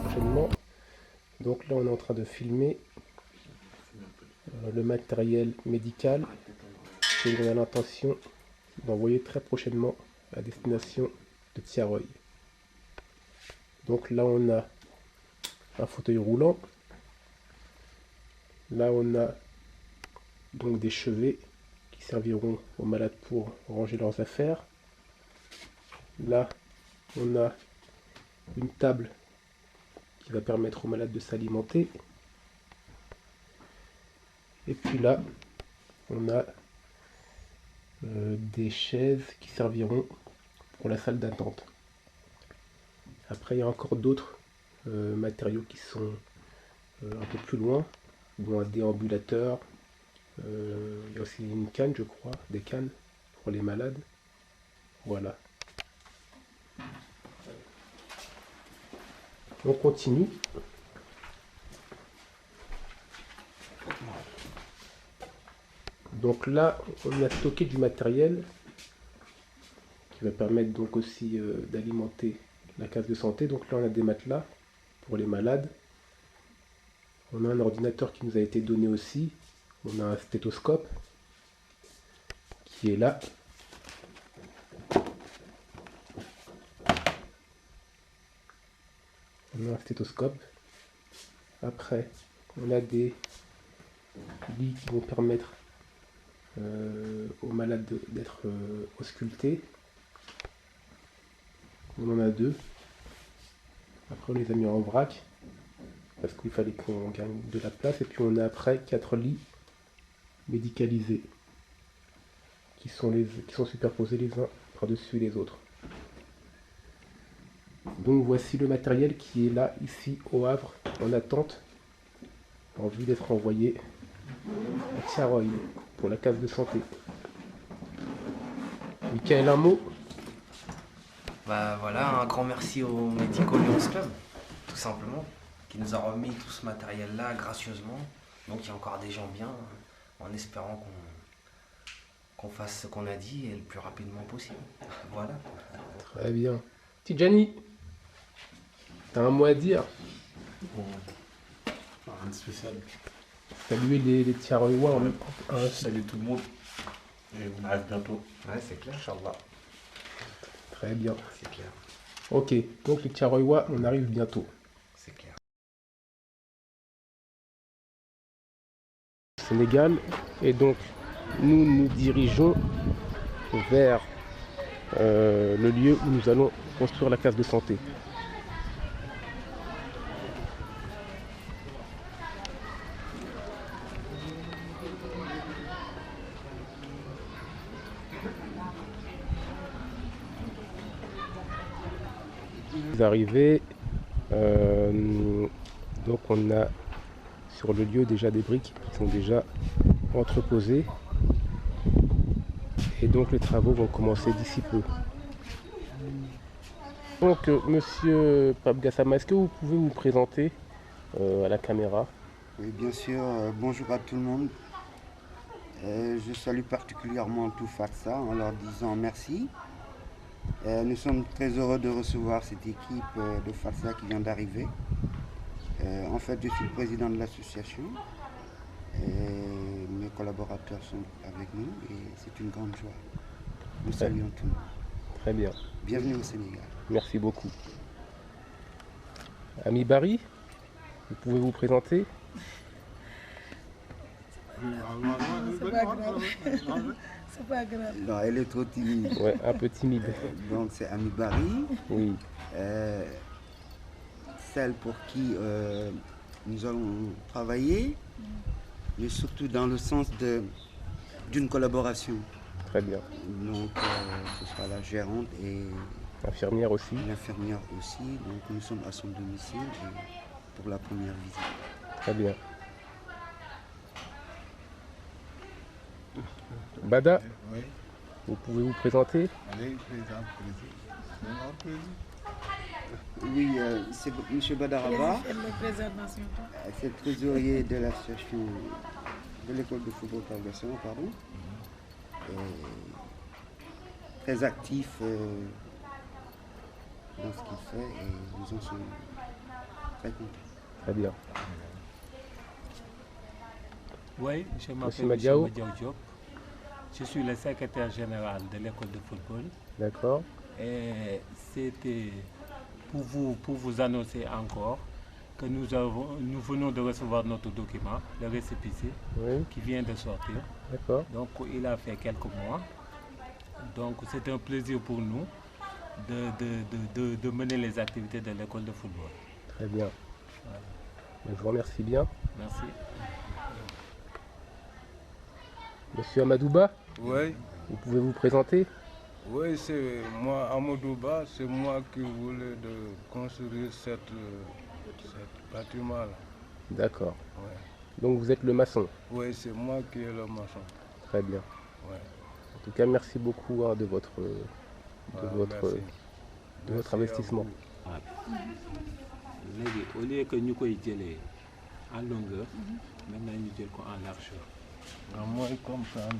Prochainement. Donc là on est en train de filmer le matériel médical et on a l'intention d'envoyer très prochainement à destination de Tiaroy. Donc là on a un fauteuil roulant, là on a donc des chevets qui serviront aux malades pour ranger leurs affaires. Là on a une table qui va permettre aux malades de s'alimenter. Et puis là, on a des chaises qui serviront pour la salle d'attente. Après, il y a encore d'autres matériaux qui sont un peu plus loin, dont un déambulateur. Il y a aussi une canne, je crois, des cannes pour les malades. Voilà. On continue. Donc là, on a stocké du matériel qui va permettre donc aussi d'alimenter la case de santé. Donc là, on a des matelas pour les malades. On a un ordinateur qui nous a été donné aussi. On a un stéthoscope qui est là. On a un stéthoscope. Après, on a des lits qui vont permettre aux malades d'être auscultés. On en a deux. Après, on les a mis en vrac parce qu'il fallait qu'on gagne de la place. Et puis, on a après 4 lits médicalisés qui sont superposés les uns par-dessus les autres. Donc voici le matériel qui est là, ici au Havre, en attente, en vue d'être envoyé à Tiaroy pour la case de santé. Michael, un mot? Bah voilà, un grand merci au Medico Lions Club, tout simplement, qui nous a remis tout ce matériel-là gracieusement. Donc il y a encore des gens bien, en espérant qu'on fasse ce qu'on a dit et le plus rapidement possible. Voilà. Très bien. Tidjani, t'as un mot à dire? Bon, rien de spécial. Saluer les Tiaroyois en même temps. Salut tout le monde. Et on arrive bientôt. Ouais, c'est clair. Inch'Allah. Très bien. C'est clair. Ok, donc les Tiaroyois, on arrive bientôt. C'est clair. Sénégal, et donc nous nous dirigeons vers le lieu où nous allons construire la case de santé. Arrivés, donc on a sur le lieu déjà des briques qui sont déjà entreposées et donc les travaux vont commencer d'ici peu. Donc, monsieur Pape Gassama, est-ce que vous pouvez vous présenter à la caméra? Oui, bien sûr. Bonjour à tout le monde. Je salue particulièrement tout Fatsa en leur disant merci. Nous sommes très heureux de recevoir cette équipe de Fatsa qui vient d'arriver. En fait, je suis le président de l'association. Mes collaborateurs sont avec nous et c'est une grande joie. Nous saluons tout le monde. Très bien. Bienvenue au Sénégal. Merci beaucoup. Ami Barry, vous pouvez vous présenter? C'est pas grave. C'est pas grave. Non, elle est trop timide. Ouais, un peu timide. Donc c'est Ami Barry, Oui, celle pour qui nous allons travailler, mais surtout dans le sens d'une collaboration. très bien. Donc ce sera la gérante et Infirmière aussi. l'infirmière aussi. Donc nous sommes à son domicile pour la première visite. Très bien. Bada, Oui. vous pouvez vous présenter? Allez, président. C'est notre président. Oui, c'est M. Badaraba, Elle le présente dans son temps. c'est le trésorier de l'association de l'école de football Targasson, pardon. Très actif dans ce qu'il fait et nous en sommes très contents. Très bien. Oui, je m'appelle Monsieur M. Madiao. Madiao Diop. Je suis le secrétaire général de l'école de football. D'accord. Et c'était pour vous annoncer encore que nous venons de recevoir notre document, le récépissé, Oui, qui vient de sortir. d'accord. Donc il a fait quelques mois. Donc c'est un plaisir pour nous de mener les activités de l'école de football. Très bien. Voilà. Je vous remercie bien. Merci. Monsieur Amadouba, Oui, vous pouvez vous présenter? oui, c'est moi, Amadouba, c'est moi qui voulais de construire cette bâtiment-là. D'accord. Ouais. Donc vous êtes le maçon. Oui, c'est moi qui est le maçon. Très bien. Ouais. En tout cas, merci beaucoup de votre, Voilà, votre merci. Merci à investissement. vous. léegi au lieu que ñu koy jëlee en longueur maintenant ñu jël ko en largeur. waaw mooy comprendre.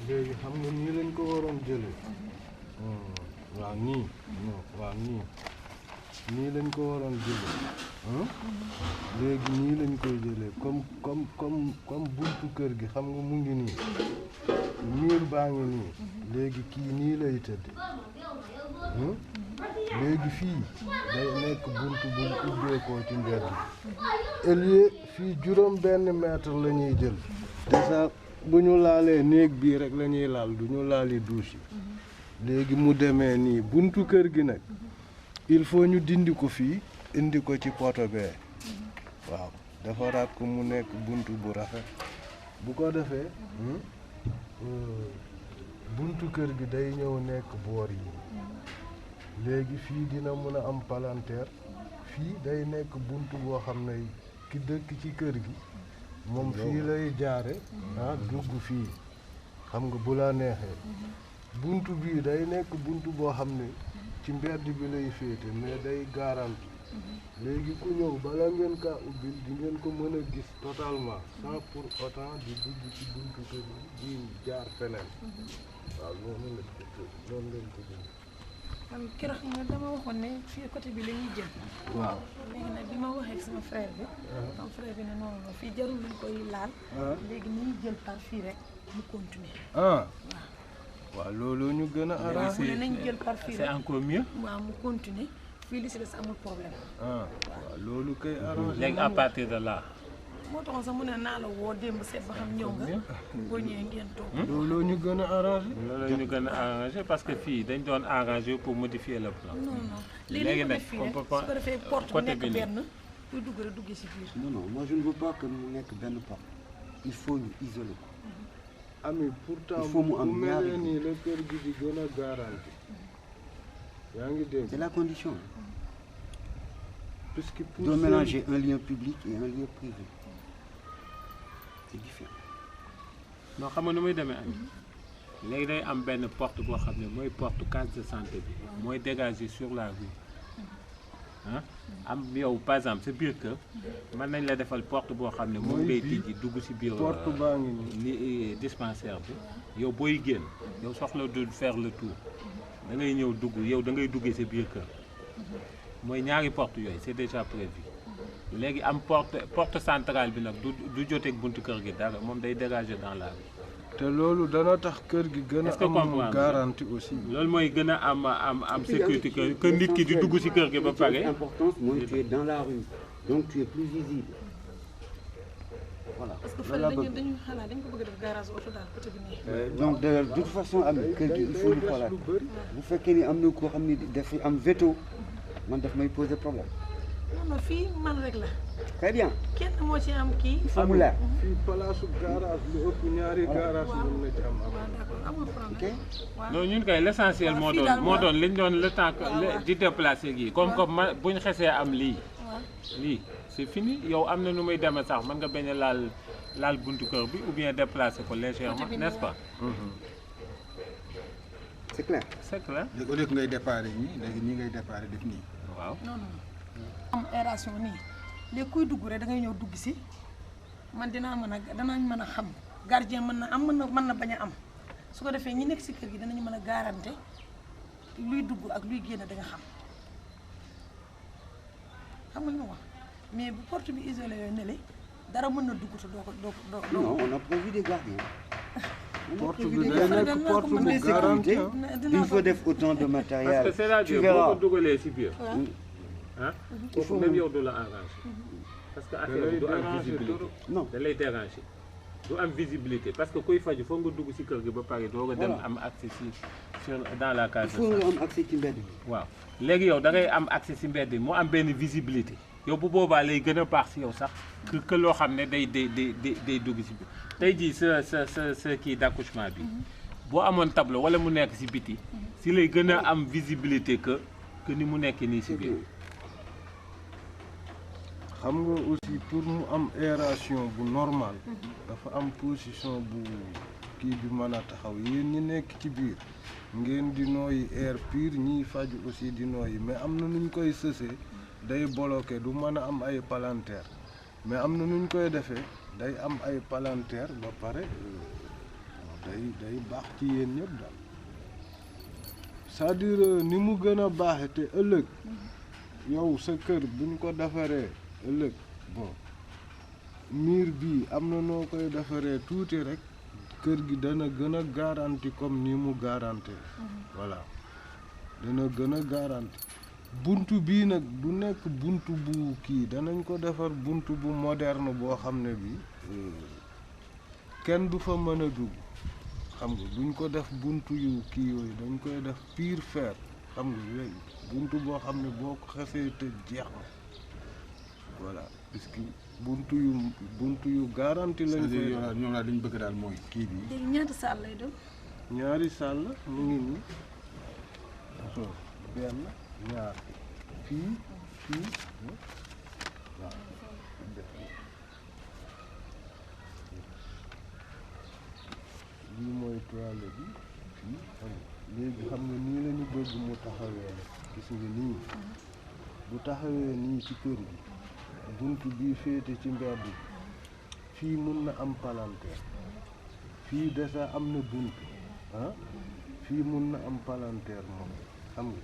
léegi xam nga nii lañ ko waroon jëlee. waaw nii. waaw nii lañ ko waroon jëlee. léegi nii lañ koy jëlee comme buntu kër gi xam nga mu ngi nii. miir baa ngi nii. léegi kii nii lay tëdd. léegi fii day nekk buntu bu ubbeekoo ci mbedd bi. fii juróom benn mètre la ñuy jël. déjà bu ñu laalee néeg bii rek la ñuy laal du ñu laali douche yi. léegi mu demee nii buntu kër gi nag il faut ñu dindi ko fii indi ko ci poto bee. waaw defaraat ko mu nekk buntu bu rafet. bu ko defee buntu kër gi day ñëw nekk boor yi. léegi fii dina mën a am palanteer fii day nekk buntu boo xam ne ki dëkk ci kër gi moom fii lay jaare dugg fii xam nga bu la neexee buntu bii day nekk buntu boo xam ne ci mbedd bi lay féete mais day garanti léegi ku ñëw bala ngeen kaa ubbil di ngeen ko mën a gis totalement sans pour autant di dugg ci buntu kër gi di jaar feneen waaw loolu lañ ko dund. man keroog nga dama waxoon ne fii côté bi la ñuy jël. waaw. léegi nag bi ma waxee ak sama frère bi. sama frère bi ne non non fii jarul luñ koy laal. léegi ni ñuy jël par fii rek mu continuer. waaw loolu ñu gën a arrangé. mu ne nañ jël par fii c'est rek encore mieux. waaw mu continuer fii li si des amul problème. waaw loolu kay arrangé. léegi à partir de là. moo taxoon sax mu ne naa la woo démb seet ba xam ñëw nga. boo ñëwee ngeen toog. loolu ñu gën a arrangé. loolu ñu gën a arrangé parce que fii dañ doon arrangé pour modifier le plan. non non léegi léegi nag nag fii rek on peut su pas ko defee porte bi côté nekk bi nii. benn kuy dugg rek duggee si biir. Non, non, moi je ne veux pas que mu nekk benn porte. Il faut ñu isoler ko. ami pourtant Il faut mu am bu ñaari mel nii la kër gi di gën a garanti. yaa ngi dégg. C'est la condition. puisque pour De mélanger un lieu public et un lieu privé. C'est différent. non xam nga nu muy demee am léegi day am benn porte boo xam ne mooy porte case de santé bi mooy dégager sur la rue ah am yow par exemple sa biir kër mën nañ la defal porte boo xam ne moom ngay tijji dugg si biir porte baa ngi nii ni dispensaire bi yow booy génn yow soxla du faire le tour da ngay ñëw dugg yow da ngay duggee sa biir kër mooy ñaari porte yooyu c'est déjà prévu léegi am porte centrale bi nag du joteeg buntu kër gi dara moom day dégager dans la rue. te loolu dana tax kër gi gën a am garantie aussi. loolu mooy gën a am sécurité que nit ki di dugg ci kër gi ba pare. L'importance mooy tu es dans la rue donc tu es plus visible. Voilà. parce que fële dañu xalaat dañ ko bëgg def garage oto daal côté bi nii. donc de toute façon am kër gi il faut ñu xoolaat bu fekkee ni am na koo xam ni dafay am veto man daf may poser problème. non non fii man rek la. très bien. kenn moo ci am kii. il faut mu leer. fii palaasu garage lu ëpp ñaari garage mën na ci am. waaw d'accord amul problème. waaw non ñun kay l'essentiel moo doon liñ doon le temps di déplacer gi comme buñ xesee am lii. lii c'est fini yow am na nu muy demee sax mën nga bañ a laal buntu kër bi ou bien déplacer ko légèrement n'est-ce pas. c'est clair. c'est clair. léegi au lieu que ngay déparé nii léegi nii ngay déparé def nii. waaw non non am aération nii léegi kuy dugg rek da ngay ñëw dugg si man danañ mën a xam gardien mën na am mën na bañ a am su ko defee ñi nekk si kër gi danañu mën a garanté luy dugg ak luy génn da nga xam nga li ma wax mais bu porte bi isolé yooyu ne le dara mën na dugg te doo non on a prévu des gardiens. porte bi day nekk porte bu garantie. il faut def autant de matériel. parce que c'est-à-dire boo ko dugalee ci biir. ah foofu même yow du la arranger parce que affaire bi du am visibilité non da lay déranger du am visibilité parce que kuy faju foog nga dugg ci kër gi ba pare doo nga dem am accès sur dans la case. il faut nga am accès ci mbedd bi. waaw léegi yow da ngay am accès ci mbedd bi mu am benn visibilité yow bu boobaa lay gën a baax ci yow sax que loo xam ne day dugg ci biir tey jii sa kii d'accouchement bi boo amoon tableau wala mu nekk ci biti ci lay gën a am visibilité que ni mu nekk nii ci biir. xam nga aussi pour mu am aération bu normal dafa am position bu kii bi mën a taxaw yéen ñi nekk ci biir ngeen di nooyi air pur ñiy faju aussi di nooyi mais am na nuñ koy sësee day bloqué du mën a am ay palanteer mais am na nuñ koy defee day am ay palanteer ba pare day baax ci yéen ñëpp daal c'est-à-dire ni mu gën a baaxe te ëllëg yow sa kër buñ ko defaree ëllëg bon miir bii am na noo koy defaree tuuti rek kër gi dana gën a garanti comme ni mu garanti voilà dana gën a garanti buntu bii nag du nekk buntu bu kii danañ ko defar buntu bu moderne boo xam ne bi kenn du fa mën a dugg xam nga duñ ko def buntu yu kii yooyu dañ koy def pur fer xam nga yooyu buntu boo xam ne boo ko xasee tëj jeex na voilà puisque buntu yu garanti lañ koy ñoom laa dañu bëgg daal mooy kii bi. léegi ñaata saal lay doon. ñaari saal la mu ngi nii benn ñaar fii waaw lii mooy toilette bi fii léegi xam nga nii la ñu bëgg mu taxawee la gis nga nii bu taxawee nii ci kër gi bunt bii féete ci mbedd bi fii mun na am palanteer fii déjà am na bunt fii mun na am palanteer moom xam nga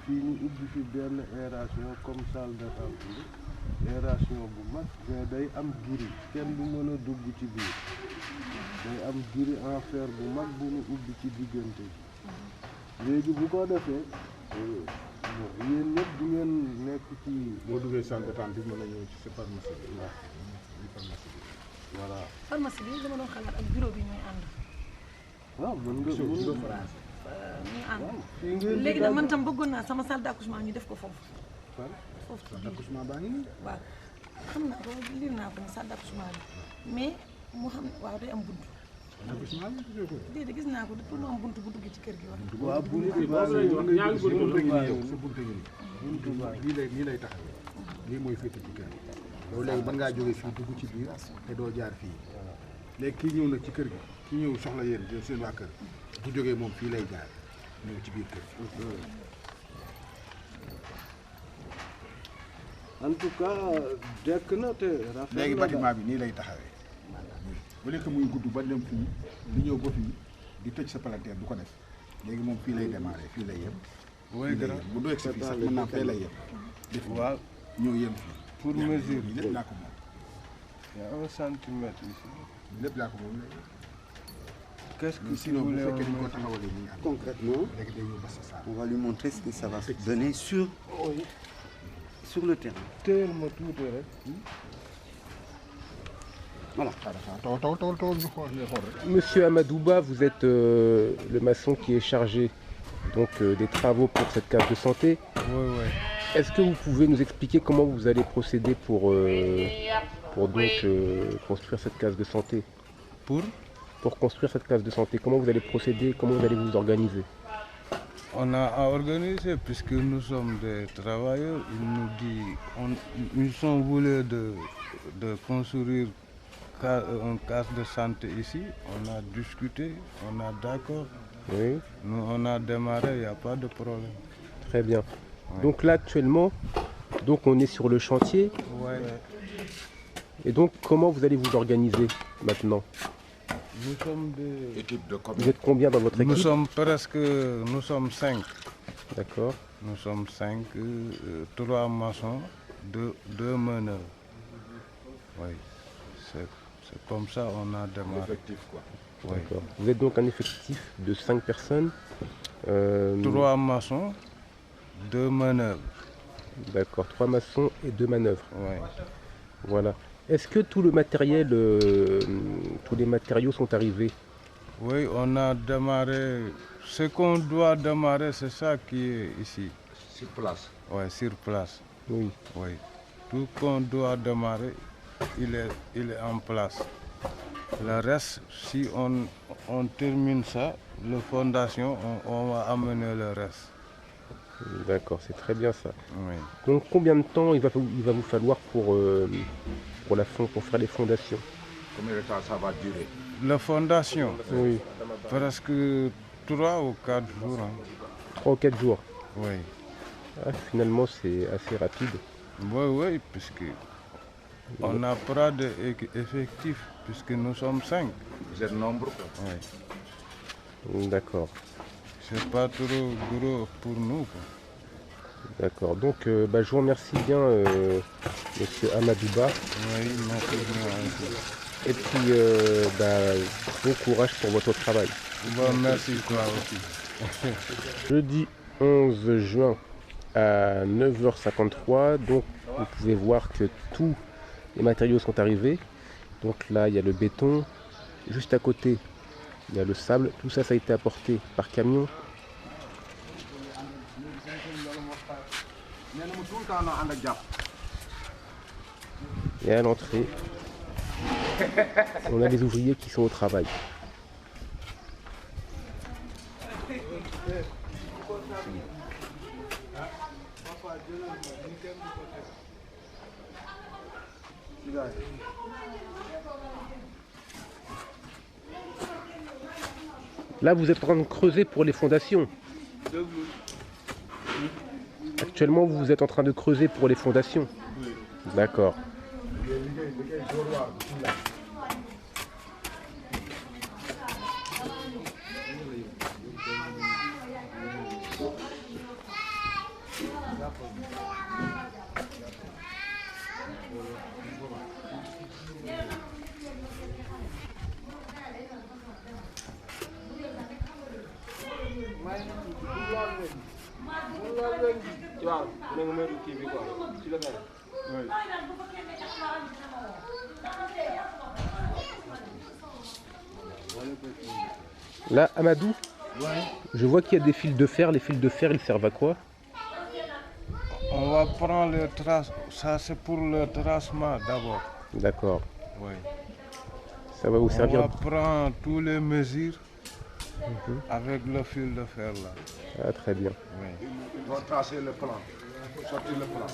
fii ñu ubbi fi benn aération comme salle d'attente aération bu mag mais day am giri kenn du mën a dugg ci biir day am giri en fer bu mag bu ñu ubbi ci diggante bi léegi bu ko defee yéen ñëpp du ngeen nekk ci. boo duggee salle d'attente bi mën a ñëw ci sa pharmacie bi. waaw pharmacie bi. voilà. pharmacie bi dama doon xalaat ak bureau bi ñooy ànd. waaw mën nga ñuy ànd. léegi nag man tam bëggoon naa sama salle d'accouchement ñu def ko foofu. foofu salle d'accouchement baa ngi nii. waaw xam naa ko lire naa ko ni salle d'accouchement bi mais mu xam waaw day am buntu. déedéet gis naa ko pour mu am buntu bu dugg ci kër gi wax. waaw buntu baa ñaari buntu sa buntu ngi nii. lii lay taxawee. lii mooy féete ci kër gi. yow léegi mën ngaa jógee fii dugg ci biir te doo jaar fii. léegi kii ñëw nag ci kër gi kii ñëw soxla yéen seen waa kër bu jógee moom fii lay jaar ñëw ci biir kër gi. en tout cas jekk na te rafet léegi na bâtiment bi nii lay taxawee bu nekk muy gudd ba dem fii di ñëw ba fii di tëj sa palanteer du ko def léegi moom fii lay démarrer fii lay yem. oui grand bu doyeg si fii sax mën naa fee lay yem. def waaw ñëw yem fii. pour mesure yi lépp laa ko moom. il y a 1 centimètre ici. lépp laa ko moom léegi. Qu'est-ce que sinon bu voulez fekkee dañ ko en mettre? taxawalee nii am. Concrètement, léegi day ñëw ba sa saal. on va lui montrer ce que ça va donner sur le terrain. Teel ma tuuti rek. taw ñu xool rek. Monsieur Amadouba, vous êtes le maçon qui est chargé donc des travaux pour cette case de santé. Oui, oui. Est-ce que vous pouvez nous expliquer comment vous allez procéder pour donc construire cette case de santé? Pour construire cette case de santé, comment vous allez procéder, comment vous allez vous organiser? On a à organiser puisque nous sommes des travailleurs. Il nous dit, ils sont voulus de construire un case de santé ici. On a discuté, on a d'accord. Oui, Nous, on a démarré, il n'y a pas de problème. très bien. Donc là actuellement, donc on est sur le chantier. Ouais. Et donc comment vous allez vous organiser maintenant? Nous sommes des... Équipe de Vous commune. êtes combien dans votre équipe? Nous sommes 5. D'accord. Nous sommes 5, 3 maçons, 2 meneurs. Oui, c'est comme ça on a démarré. Effectif quoi. Oui. D'accord. Vous êtes donc un effectif de 5 personnes. 3 maçons, 2 meneurs. D'accord, 3 maçons et 2 manœuvres. Oui. Voilà. Est-ce que tout le matériel, tous les matériaux sont arrivés? Oui, on a démarré. Ce qu'on doit démarrer, c'est ça qui est ici. Sur place. Oui, sur place. Oui. Oui. Tout qu'on doit démarrer, il est en place. Le reste, si on termine ça, la fondation, on va amener le reste. D'accord, c'est très bien ça. Oui. Donc combien de temps il va vous falloir pour faire les fondations? Combien de temps ça va durer? La fondation, Oui, presque 3 ou 4 jours. Hein. 3 ou 4 jours. Oui. Ah, finalement c'est assez rapide. Oui, oui, puisque on n'a pas d'effectifs, puisque nous sommes 5. Vous êtes nombreux quoi. Oui. D'accord, C'est pas trop gros pour nous. Quoi. d'accord. Donc je vous remercie bien Monsieur Amadouba. Oui, merci bien. Et puis bon courage pour votre travail. Bon, merci toi aussi. Jeudi 11 juin à 9h53, donc vous pouvez voir que tous les matériaux sont arrivés. Donc là il y a le béton, juste à côté il y a le sable, tout ça a été apporté par camion. Et à l'entrée, on a les ouvriers qui sont au travail. Là, vous êtes en train de creuser pour les fondations. Actuellement, vous êtes en train de creuser pour les fondations. D'accord. Là, Amadou, je vois qu'il y a des fils de fer. Les fils de fer, ils servent à quoi? On va prendre les traces. Ça, c'est pour le tracement d'abord. D'accord. Oui. Ça va vous On servir. va prendre tous les mesures avec le fil de fer là. Ah, très bien. Oui. Ils vont tracer le plan. Sortir le plan.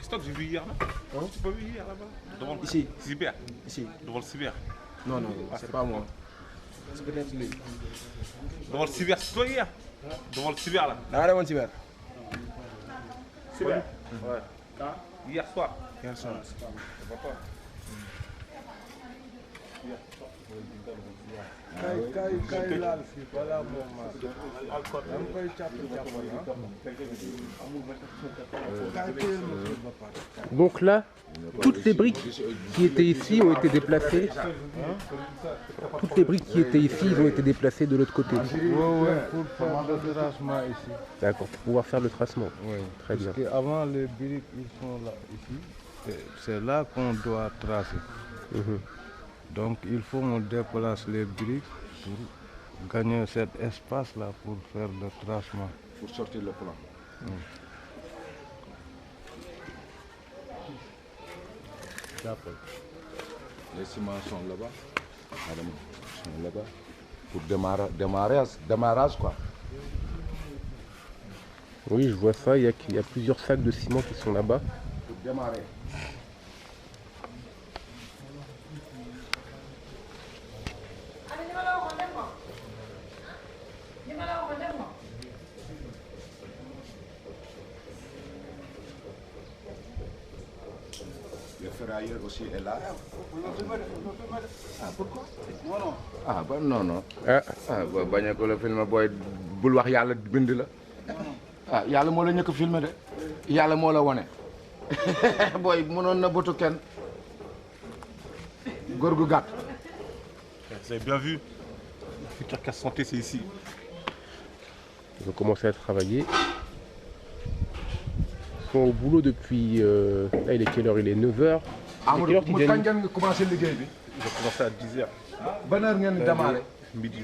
Stock, j'ai vu hier là. Hein? Tu pas vu hier là-bas? Devant le Ici. cyber. Ici. Devant le cyber. Non, non, c'est pas moi. C'est peut-être lui. Devant le cyber, c'est toi hier. Devant le cyber là. Allez, mon cyber. Cyber. Ouais. Hier soir. Hier soir. kay laal fii balaa moo màgg da nga koy càpp Donc là, toutes les briques qui étaient ici ont été déplacées. Toutes les briques qui étaient ici, ils ont été déplacées de l'autre côté. Ouais, pour faire le tracement ici. D'accord, pour pouvoir faire le tracement. Oui, Très bien. parce qu'avant les briques, ils sont là, ici. C'est là qu'on doit tracer. Mhm. Donc il faut qu'on déplace les briques pour gagner cet espace-là pour faire le tracement. Pour sortir le plan. Les ciments sont là-bas. Madame, ils sont là-bas. Pour démarrage quoi. Oui, je vois ça. Il y a plusieurs sacs de ciment qui sont là-bas. Pour démarrer. Le ferrailleur aussi est là. Ah, pourquoi? Ah, bah non, non. Ah, Boo bañee ko la filmé booy bul wax yàlla bind la. Ah, yàlla moo la ñëkk a filmé de. Yàlla moo la wane. Booy mënoon na bëtu kenn. Góor gu gàtt. Vous avez bien vu. Le futur casse santé, c'est ici. ils ont commencé à travailler. Ils sont au boulot depuis... là, il est quelle heure? Il est 9h. Amadou mu kañ ngeen commencé liggéey bi. Ils ont commencé à 10h. Ban heure ngeen démarré? Midi.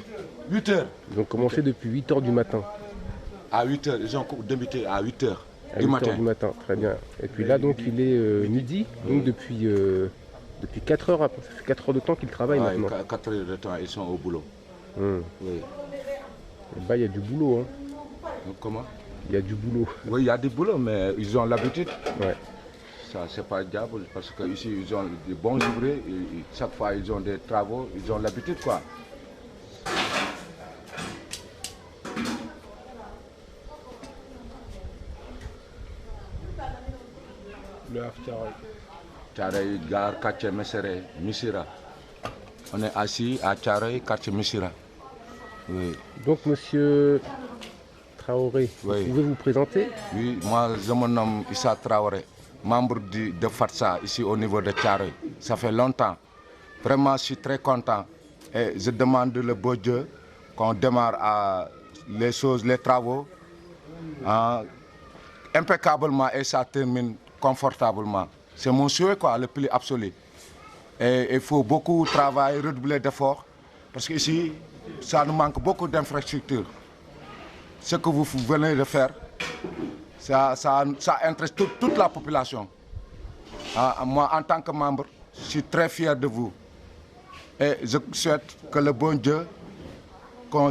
8h. Ils ont commencé depuis 8h du matin. À 8h, ils ont débuté à 8h À du 8h matin. du matin, très bien. Et puis là, donc, il est midi. Donc, depuis 4 heures, ça fait 4 heures de temps qu'ils travaillent Ouais, maintenant. 4 heures de temps, ils sont au boulot. Hum. Oui. Et bah, il y a du boulot. Hein. Donc, comment? Il y a du boulot. Oui, il y a du boulot, mais ils ont l'habitude. Ouais. Ça, c'est pas diable, parce qu'ici, ils ont des bons ouvriers. Et chaque fois, ils ont des travaux, ils ont l'habitude, quoi. Le Haftiaroy. Thiaroye Gare, quartier Messere, Missira. On est assis à Thiaroye, quartier Missira. Oui. Donc, monsieur Traoré, Oui. vous pouvez vous présenter? Oui, moi, je me nomme Issa Traoré, membre de FATSA, ici au niveau de Thiaroye. Ça fait longtemps. Vraiment, je suis très content. Et je demande le beau Dieu qu'on démarre les choses, les travaux impeccablement et ça termine confortablement. C'est mon souhait, quoi, le plus absolu. Et il faut beaucoup travailler, redoubler d'efforts, parce qu'ici, ça nous manque beaucoup d'infrastructures. Ce que vous venez de faire, ça intéresse toute la population. Moi, en tant que membre, je suis très fier de vous. Et je souhaite que le bon Dieu,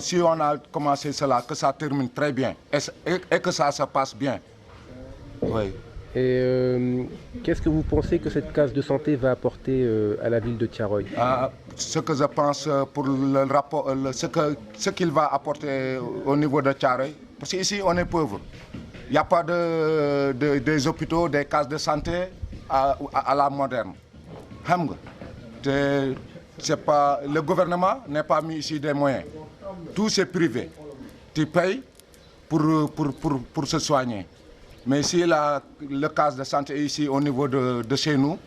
si on a commencé cela, que ça termine très bien et que ça se passe bien. Oui. Et qu'est-ce que vous pensez que cette case de santé va apporter à la ville de Thiaroye? Ce que je pense pour le rapport, ce qu'il va apporter au niveau de Thiaroye, parce qu'ici on est pauvre. Il n'y a pas des hôpitaux, des cases de santé à la moderne. Le gouvernement n'a pas mis ici des moyens. Tout c'est privé. Tu payes pour se soigner. Mais si le cas de santé est ici au niveau de chez nous,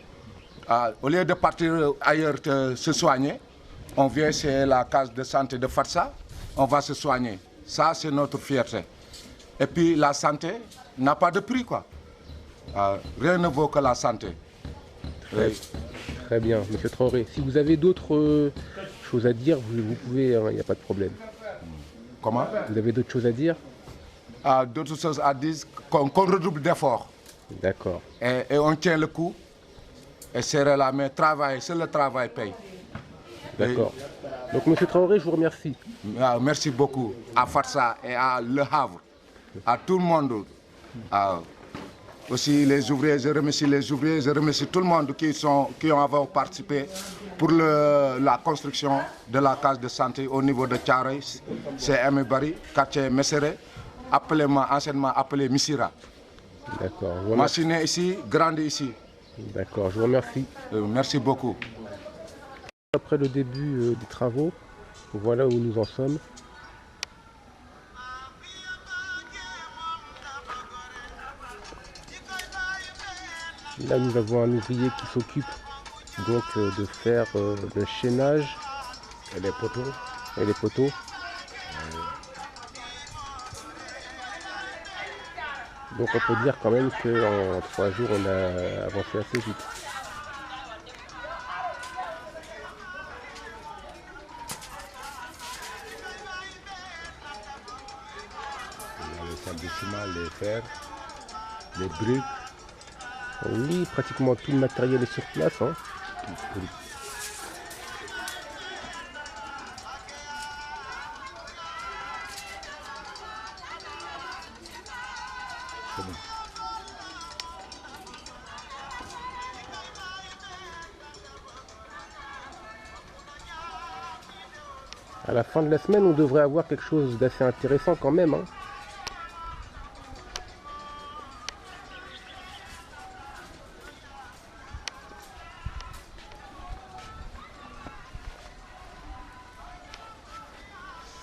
au lieu de partir ailleurs se soigner, on vient chez la case de santé de Fatsa, on va se soigner. Ça, c'est notre fierté. Et puis la santé n'a pas de prix, quoi. Rien ne vaut que la santé. Très bien, monsieur Traoré. Si vous avez d'autres choses à dire, vous pouvez, il n'y a pas de problème. Comment? Vous avez d'autres choses à dire? D'autres choses à dire, qu'on redouble d'efforts. D'accord. Et on tient le coup et serrer la main. Travail, c'est le travail paye. D'accord. Donc, monsieur Traoré, je vous remercie. Merci beaucoup à Fatsa et à Le Havre, à tout le monde. Aussi les ouvriers, je remercie tout le monde qui ont participé pour la construction de la case de santé au niveau de Thiaroye. C'est Aimé Barry, quartier Messere, anciennement appelé Missira. D'accord. Machiné ici, grandi ici. D'accord, je vous remercie. Merci beaucoup. Après le début des travaux, voilà où nous en sommes. Là, nous avons un ouvrier qui s'occupe donc de faire le chaînage Et les poteaux. Donc on peut dire quand même qu'en 3 jours, on a avancé assez vite. Il y a les sacs de ciment, les fers, les briques. Oui, pratiquement tout le matériel est sur place. Hein. C'est bon. À la fin de la semaine, on devrait avoir quelque chose d'assez intéressant quand même. Hein.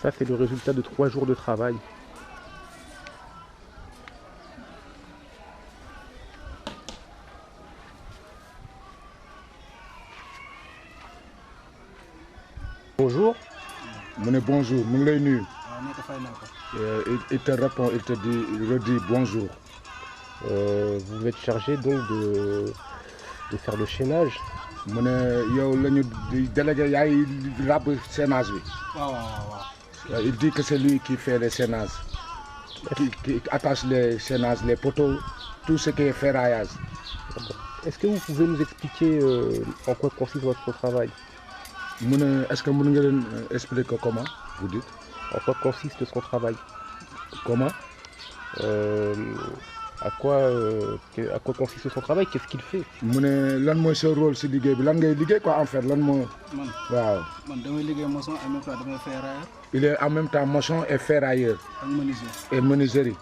Ça, c'est le résultat de 3 jours de travail. Bonjour. Bonjour, il te répond, il te dit, il redit bonjour. Vous êtes chargé donc de faire le chaînage. Il dit que c'est lui qui fait les chaînages, qui attache les chaînages, les poteaux, tout ce qui est ferraillage. Est-ce que vous pouvez nous expliquer en quoi consiste votre travail? Est-ce que vous pouvez expliquer comment, vous dites? En quoi consiste son travail? Comment? À quoi consiste son travail? Qu'est-ce qu'il fait? Lan mooy sa rôle si liggéey bi lan ngay liggéey quoi en fait lan moo. Waaw. Man damay liggéey maçon en même temps damay ferrailleur. Il est en même temps maçon et ferrailleur. Ak menuisier. Et menuiserie.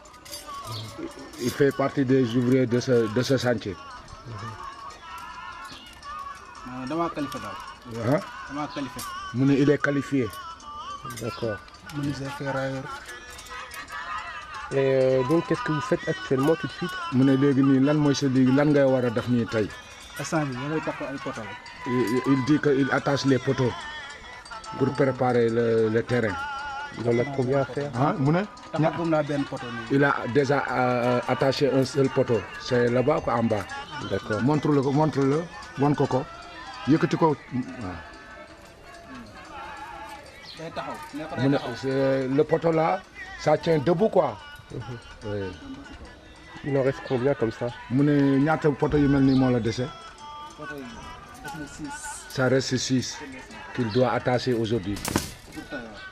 Il fait partie des ouvriers de ce chantier. Dama qualifié daal. Dama qualifié. Il est qualifié. D'accord. Menuisier, ferrailleur. Et donc qu'est-ce que vous faites actuellement tout de suite? Il dit qu'il attache les poteaux pour préparer le terrain. Il en a combien à faire? Il a déjà attaché un seul poteau. C'est là-bas ou en bas? D'accord. Montre-le. Montre Coco. Le poteau là, ça tient debout quoi. Oui. Il en reste combien comme ça? Ça reste 6 qu'il doit attacher aujourd'hui.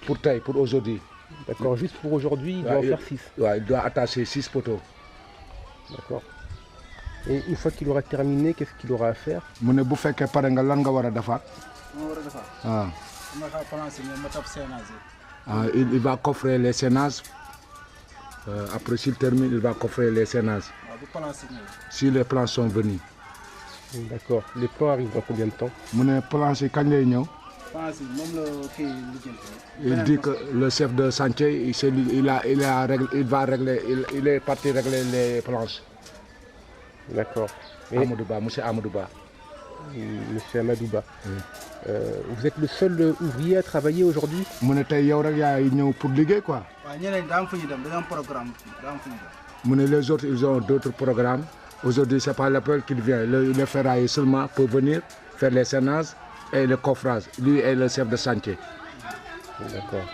Pour aujourd'hui. D'accord, juste pour aujourd'hui, il doit en faire 6. Ouais, il doit attacher 6 poteaux. D'accord. Et une fois qu'il aura terminé, qu'est-ce qu'il aura à faire? Il va coffrer les scénages. Après, s'il termine, il va coffrer les scénages. Si les plans sont venus. D'accord. Les plans arrivent dans combien de temps? Il dit que le chef de chantier, il est parti régler les planches. D'accord. Monsieur Amadouba. Monsieur Amadouba. Vous êtes le seul ouvrier à travailler aujourd'hui? Pour liguer quoi. Les autres, ils ont d'autres programmes. Aujourd'hui, ce n'est pas l'appel qu'il vient. Le ferraille seulement pour venir faire les scénages et le coffrage. Lui est le chef de chantier. D'accord.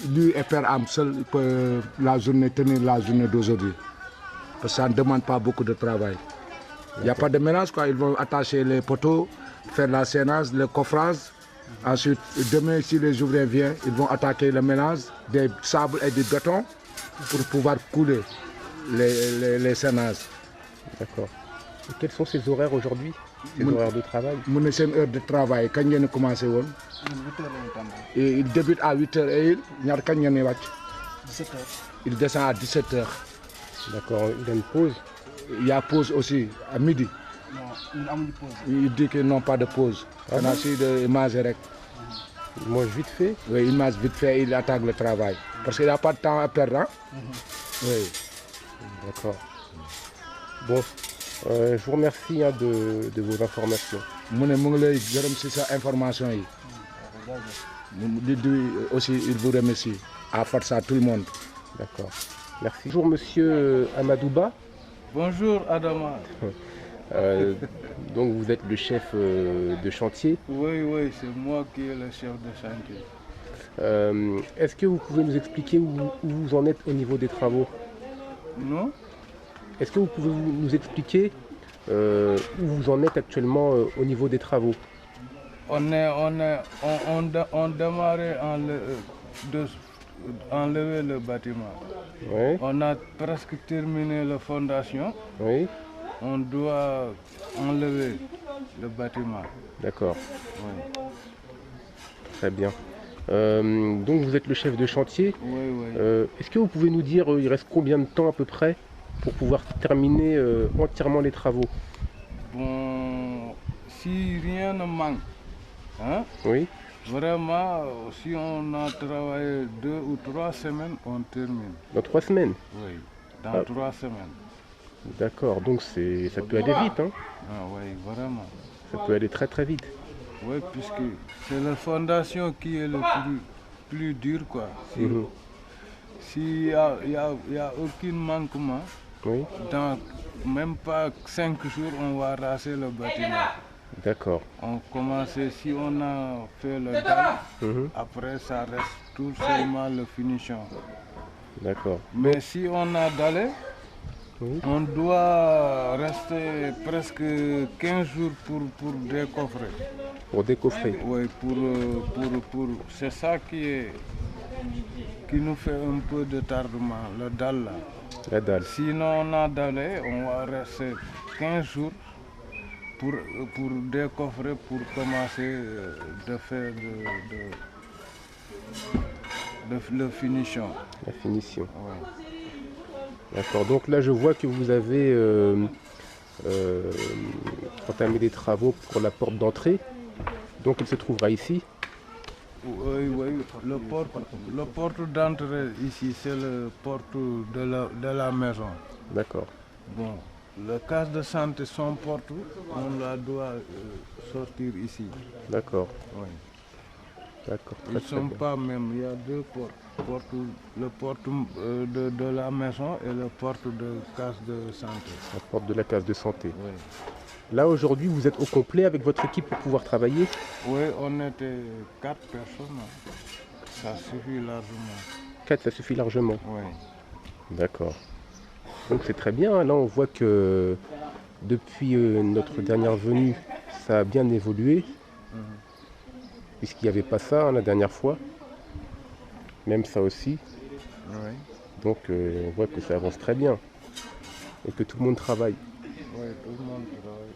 Lui et Père Am seul peut tenir la journée d'aujourd'hui. Parce que ça ne demande pas beaucoup de travail. Il n'y a pas de mélange quoi. Ils vont attacher les poteaux, faire la sénage, le coffrage. Ensuite, demain, si les ouvriers viennent, ils vont attaquer le mélange des sables et du béton pour pouvoir couler les sénages. D'accord. Et quels sont ces horaires aujourd'hui, ces horaires de travail? C'est une heure de travail. Quand il a commencé, il débute à 8h et il descend à 17h. D'accord, il y a une pause? Il y a pause aussi à midi. Il dit qu'ils n'ont pas de pause. On a essayé de manger. Il mange vite fait? Oui, il mange vite fait et il attaque le travail. Parce qu'il n'a pas de temps à perdre. Hein? Oui. D'accord. Bon, je vous remercie de vos informations. Aussi, il vous remercie. À faire ça, tout le monde. D'accord. Merci. Bonjour monsieur Amadouba. Bonjour Adama. Donc vous êtes le chef de chantier? Oui, c'est moi qui est le chef de chantier. Est-ce que vous pouvez nous expliquer où vous en êtes au niveau des travaux? Non? Est-ce que vous pouvez nous expliquer où vous en êtes actuellement au niveau des travaux? On démarrait enlever le bâtiment. Oui. On a presque terminé la fondation. Oui. On doit enlever le bâtiment. D'accord. Oui. Très bien. Donc vous êtes le chef de chantier. Oui. Est-ce que vous pouvez nous dire il reste combien de temps à peu près pour pouvoir terminer entièrement les travaux? Bon, si rien ne manque, hein? Oui. Vraiment, si on a travaillé 2 ou 3 semaines, on termine. Dans 3 semaines? Oui, dans 3 semaines. D'accord, donc ça peut aller vite, hein? Ah oui, vraiment. Ça peut aller très très vite. Oui, puisque c'est la fondation qui est le plus dur, quoi. S'il n'y a aucun manquement, oui. Dans même pas 5 jours, on va raser le bâtiment. D'accord. On commence, si on a fait le dalle, après ça reste tout seulement le finition. D'accord. Mais si on a dallé, on doit rester presque 15 jours pour décoffrer. Pour décoffrer? Oui, c'est ça qui nous fait un peu de tardement, le dalle là. La dalle. Sinon on a dallé, on va rester 15 jours pour décoffrer, pour commencer de faire la finition. La finition. Ouais. D'accord, donc là je vois que vous avez entamé des travaux pour la porte d'entrée. Donc il se trouvera ici. Oui, le porte d'entrée ici, c'est le porte de la maison. D'accord. Bon, le case de santé, son porte, on la doit sortir ici. D'accord. Oui. D'accord. Ils ne sont pas même, il y a 2 portes. Le porte de la maison et le porte de case de santé. La porte de la case de santé. Oui. Là aujourd'hui vous êtes au complet avec votre équipe pour pouvoir travailler? Oui, on était 4 personnes. Ça suffit largement. 4, ça suffit largement? Oui. D'accord. Donc c'est très bien. Là on voit que depuis notre dernière venue, ça a bien évolué. Puisqu'il n'y avait pas ça la dernière fois. Même ça aussi. Oui. Donc on voit que ça avance très bien. Et que tout le monde travaille. Oui, tout le monde travaille.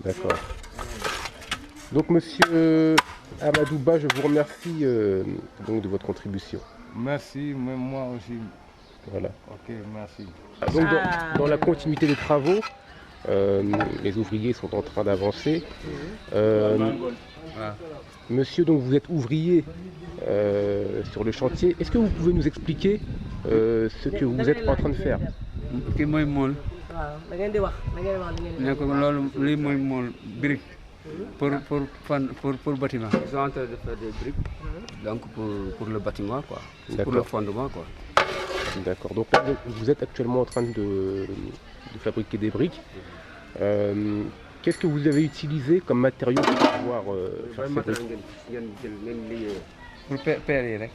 D'accord. Donc monsieur Amadouba, je vous remercie donc de votre contribution. Merci, mais moi aussi. Voilà. Ok, merci. Donc dans la continuité des travaux, les ouvriers sont en train d'avancer. Monsieur, donc vous êtes ouvrier sur le chantier. Est-ce que vous pouvez nous expliquer ce que vous êtes en train de faire? kii mooy mool ne ko loolu lii mooy mool brique pour bâtiment. Ils sont en train de faire des briques donc pour le bâtiment quoi, pour le fondement quoi. D'accord, donc vous êtes actuellement en train de fabriquer des briques. Qu'est-ce que vous avez utilisé comme matériau pour pouvoir faire ces briques? Pour pelle yi rek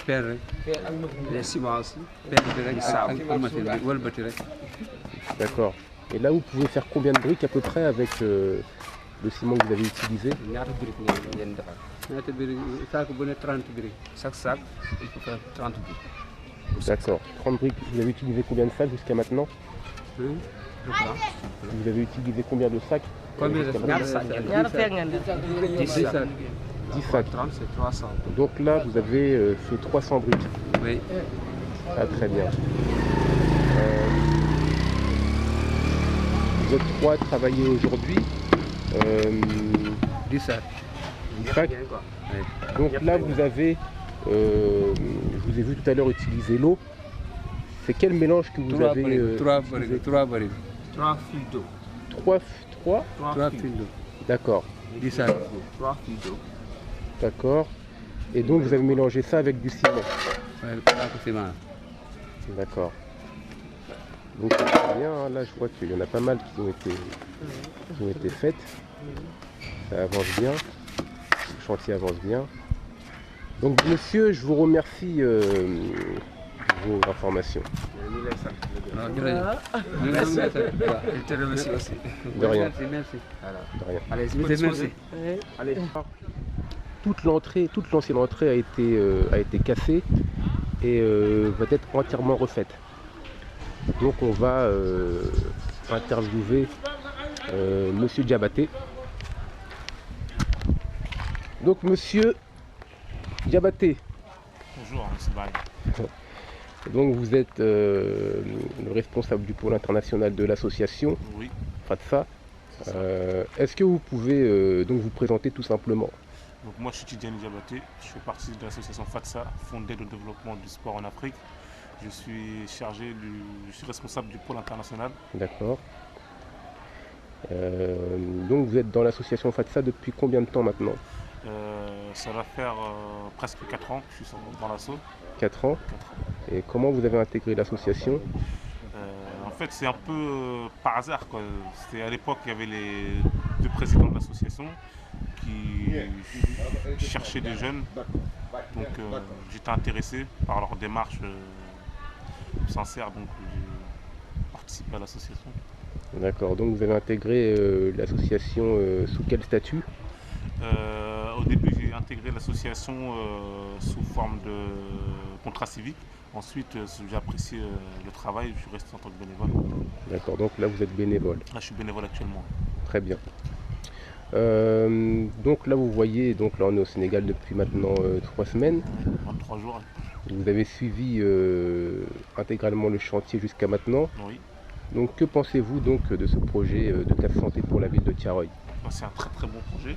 pelle rek les ciments aussi pelle bi rek ak machine bi wëlbati rek. D'accord. Et là, vous pouvez faire combien de briques à peu près avec le ciment que vous avez utilisé? Chaque sac, il faut faire 30 briques. D'accord. 30 briques. Vous avez utilisé combien de sacs jusqu'à maintenant? Je crois. Vous avez utilisé combien de sacs? Combien de sacs? 10 sacs. 10 sacs. 30, c'est 300. Donc là, vous avez fait 300 briques. Oui. Ah, très bien. Vous êtes 3 à travailler aujourd'hui. 10 sacs. 10 sacs. Donc là, vous avez, je vous ai vu tout à l'heure utiliser l'eau. C'est quel mélange que vous avez 3 barils. 3 fils d'eau. 3 fils d'eau. D'accord. 10 sacs. 3 fils d'eau. D'accord. Et donc vous avez mélangé ça avec du ciment. D'accord. Donc c'est très bien, hein. Là je vois qu'il y en a pas mal qui ont été faites. Ça avance bien. Le chantier avance bien. Donc monsieur, je vous remercie de vos informations. Je te remercie aussi. De rien. Merci. De rien. Allez, merci. Allez. Toute l'ancienne entrée a été cassée et va être entièrement refaite. Donc on va interviewer Monsieur Diabaté. Donc Monsieur Diabaté. Bonjour, Monsieur Baye. Donc vous êtes le responsable du pôle international de l'association FATSA. Est-ce que vous pouvez donc vous présenter tout simplement? Donc moi je suis Tidiane Diabaté, je fais partie de l'association FATSA, Fonds d'aide au développement du sport en Afrique. Je suis responsable du pôle international. D'accord. Donc vous êtes dans l'association FATSA depuis combien de temps maintenant? Ça va faire presque 4 ans que je suis dans l'asso. 4 ans. Et comment vous avez intégré l'association? En fait c'est un peu par hasard, quoi. C'était à l'époque il y avait les 2 présidents de l'association qui cherchaient des jeunes. Donc j'étais intéressé par leur démarche sincère, donc j'ai participé à l'association. D'accord, donc vous avez intégré l'association sous quel statut? Au début j'ai intégré l'association sous forme de contrat civique. Ensuite j'ai apprécié le travail, je suis resté en tant que bénévole. D'accord, donc là vous êtes bénévole. Là je suis bénévole actuellement. Très bien. Donc là vous voyez, donc là on est au Sénégal depuis maintenant 3 semaines. 23 jours. Vous avez suivi intégralement le chantier jusqu'à maintenant. Oui. Donc que pensez-vous donc de ce projet de case santé pour la ville de Thiaroye? C'est un très très bon projet.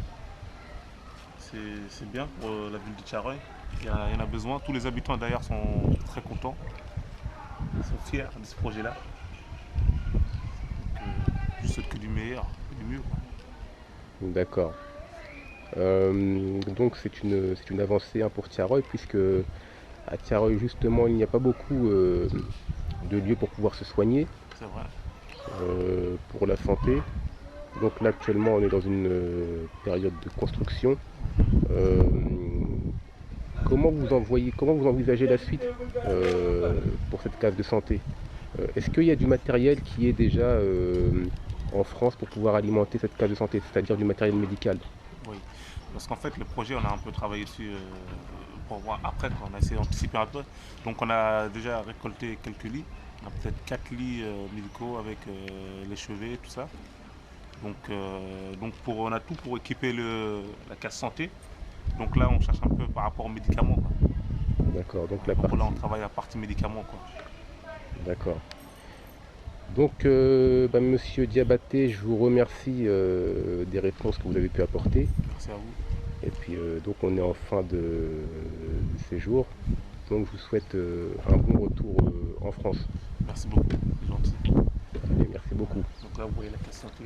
C'est bien pour la ville de Thiaroye. Il y en a besoin. Tous les habitants d'ailleurs sont très contents. Ils sont fiers de ce projet-là. Je souhaite que du meilleur, que du mieux. D'accord. Donc c'est une avancée pour Thiaroye, puisque à Thiaroye justement il n'y a pas beaucoup de lieux pour pouvoir se soigner. C'est vrai. Pour la santé. Donc là actuellement on est dans une période de construction. Comment vous envisagez la suite pour cette case de santé? Est-ce qu'il y a du matériel qui est déjà en France pour pouvoir alimenter cette case de santé, c'est-à-dire du matériel médical? Oui, parce qu'en fait le projet on a un peu travaillé dessus pour voir après, on a essayé d'anticiper un peu. Donc on a déjà récolté quelques lits, on a peut-être 4 lits médicaux avec les chevets, tout ça. Donc on a tout pour équiper la case santé. Donc là on cherche un peu par rapport aux médicaments. D'accord, donc là on travaille la partie médicaments. D'accord. Donc Monsieur Diabaté, je vous remercie des réponses que vous avez pu apporter. Merci à vous. Et puis donc on est en fin de séjour. Donc je vous souhaite un bon retour en France. Merci beaucoup, c'est gentil. Allez, merci beaucoup. Donc là vous voyez la case santé.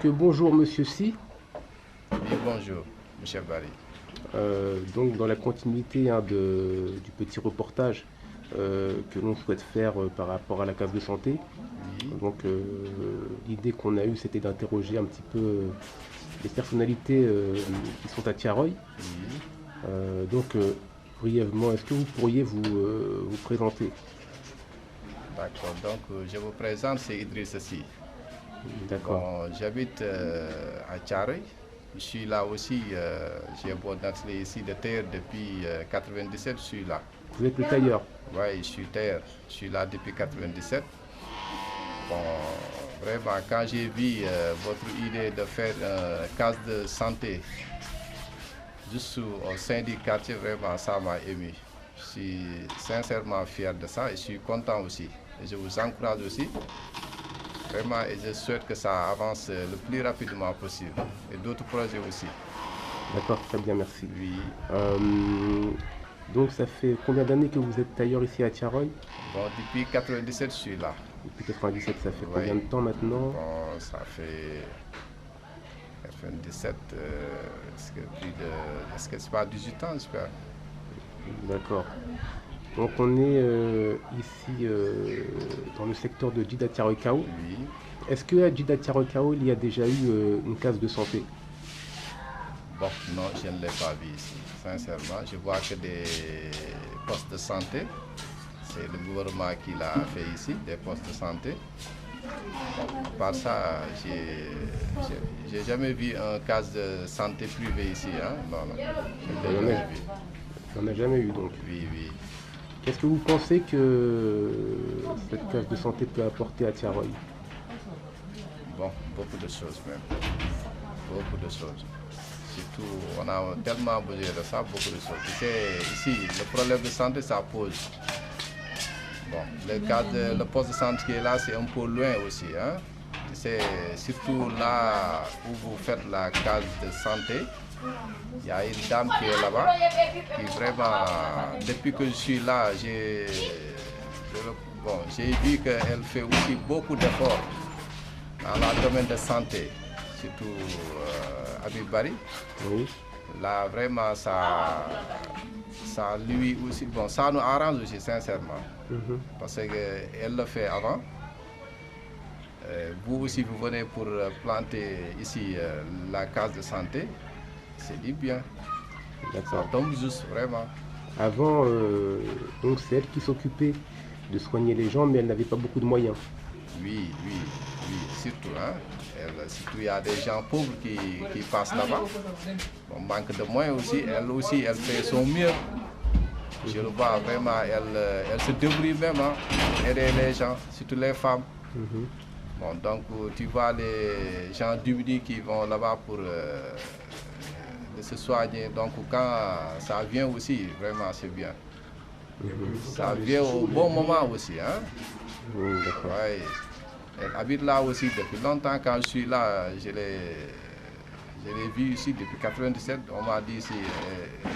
bonjour Monsieur Si. Oui, bonjour Michel Barry. Donc dans la continuité du petit reportage que l'on souhaite faire par rapport à la case de santé. Oui. Donc l'idée qu'on a eue, c'était d'interroger un petit peu les personnalités qui sont à Thiaroye. Oui. Donc brièvement, est-ce que vous pourriez vous présenter? D'accord, donc je vous présente, c'est Idriss Si. D'accord. Bon, j'habite à Thiaroye. Je suis là aussi, j'ai un bon atelier ici de tailleur depuis 97, je suis là. Vous êtes le tailleur? Oui, je suis tailleur, je suis là depuis 97. Bon, vraiment, quand j'ai vu votre idée de faire une case de santé juste au sein du quartier, vraiment, ça m'a ému. Je suis sincèrement fier de ça et je suis content aussi. Et je vous encourage aussi. Vraiment, et je souhaite que ça avance le plus rapidement possible. Et d'autres projets aussi. D'accord, très bien, merci. Oui. Donc ça fait combien d'années que vous êtes tailleur ici à Thiaroye? Bon, depuis 97, je suis là. Depuis 97, ça fait combien de temps maintenant? Bon, ça fait 97, est-ce que c'est pas 18 ans, j'espère? D'accord. Donc on est ici dans le secteur de Djida Thiaroye Kao. Oui. Est-ce qu'à Djida Thiaroye Kao, il y a déjà eu une case de santé? Bon, non, je ne l'ai pas vu ici. Sincèrement, je vois que des postes de santé. C'est le gouvernement qui l'a fait ici, des postes de santé. Bon, par ça, j'ai jamais vu un case de santé privée ici. Hein? Non, non. On n'a jamais eu donc. Oui, oui. Qu'est-ce que vous pensez que cette case de santé peut apporter à Thiaroye? Bon, beaucoup de choses même. Beaucoup de choses. Surtout, on a tellement besoin de ça, beaucoup de choses. Ici, le problème de santé, ça pose. Bon, le poste de santé qui est là, c'est un peu loin aussi. Hein? C'est surtout là où vous faites la case de santé. Il y a une dame qui est là-bas, qui vraiment, depuis que je suis là, j'ai vu qu'elle fait aussi beaucoup d'efforts dans le domaine de santé, surtout Habib Barry. Oui. Là, vraiment, ça lui aussi, bon, ça nous arrange aussi, sincèrement, parce qu'elle le fait avant. Vous aussi, vous venez pour planter ici la case de santé. C'est dit bien. D'accord. Ça tombe juste, vraiment. Avant, donc c'est elle qui s'occupait de soigner les gens, mais elle n'avait pas beaucoup de moyens. Oui, oui, oui, surtout. Hein? Surtout, il y a des gens pauvres qui passent là-bas. On manque de moyens aussi. Elle fait son mieux. Je le vois vraiment, elle se débrouille même, hein, aider les gens, surtout les femmes. Bon, donc, tu vois les gens démunis qui vont là-bas pour se soigner. Donc, quand ça vient aussi, vraiment, c'est bien. Ça vient au bon moment aussi. Hein? Ouais. Elle habite là aussi depuis longtemps. Quand je suis là, je l'ai vue ici depuis 97. On m'a dit ici,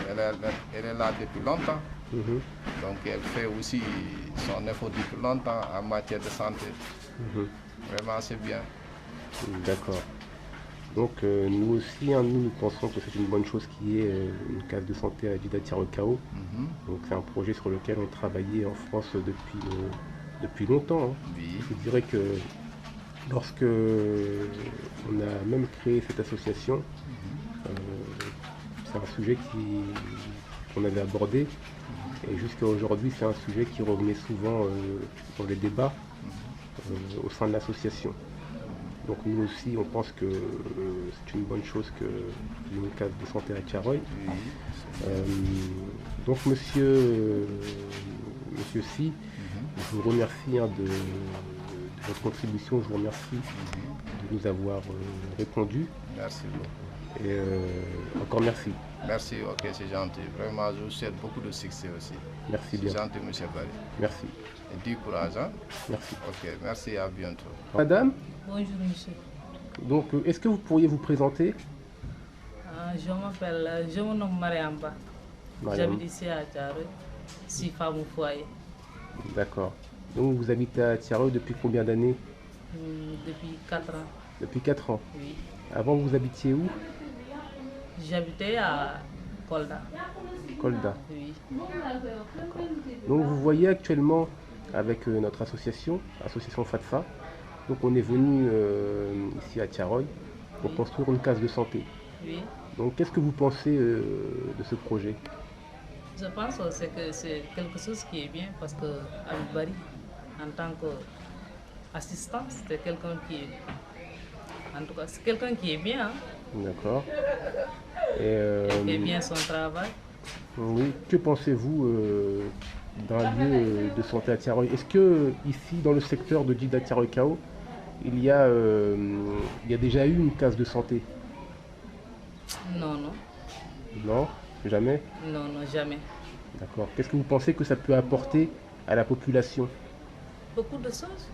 elle est là depuis longtemps. Donc, elle fait aussi son effort depuis longtemps en matière de santé. Vraiment, c'est bien. D'accord. Donc nous aussi, nous pensons que c'est une bonne chose qu'il y ait une case de santé à Djida Thiaroye Kao. Donc c'est un projet sur lequel on travaillait en France depuis longtemps. Hein. Oui. Je dirais que lorsque on a même créé cette association, c'est un sujet qu'on avait abordé. Et jusqu'à aujourd'hui, c'est un sujet qui revenait souvent dans les débats au sein de l'association. Donc nous aussi, on pense que c'est une bonne chose qu'il y ait une case de santé à Thiaroye. Donc monsieur Si, je vous remercie de votre contribution, je vous remercie de nous avoir répondu. Merci beaucoup. Et encore merci. Merci, ok, c'est gentil. Vraiment, je vous souhaite beaucoup de succès aussi. Merci bien. C'est gentil, monsieur Barry. Merci. Et du courage. Hein? Merci. Ok, merci, à bientôt. Madame? Bonjour, monsieur. Donc, est-ce que vous pourriez vous présenter? Je me nomme Mariamba. J'habite ici à Thiaroye. Je suis femme au foyer. D'accord. Donc, vous habitez à Thiaroye depuis combien d'années? Depuis 4 ans. Depuis 4 ans. Oui. Avant, vous habitiez où? J'habitais à Kolda. Kolda. Oui. Donc vous voyez actuellement avec notre association FATFA, donc on est venu ici à Thiaroye pour construire une case de santé. Oui. Donc qu'est-ce que vous pensez de ce projet? Je pense que c'est quelque chose qui est bien parce que Habib Bari, en tant qu'assistant, c'est quelqu'un qui est... En tout cas, c'est quelqu'un qui est bien. Hein? D'accord. Il fait bien son travail. Oui. Que pensez-vous d'un lieu de santé à Thiaroye? Est-ce que ici, dans le secteur de Djida Thiaroye-Kao, il y a déjà eu une case de santé? Non, non. Non? Jamais? Non, non, jamais. D'accord. Qu'est-ce que vous pensez que ça peut apporter à la population? Beaucoup de choses.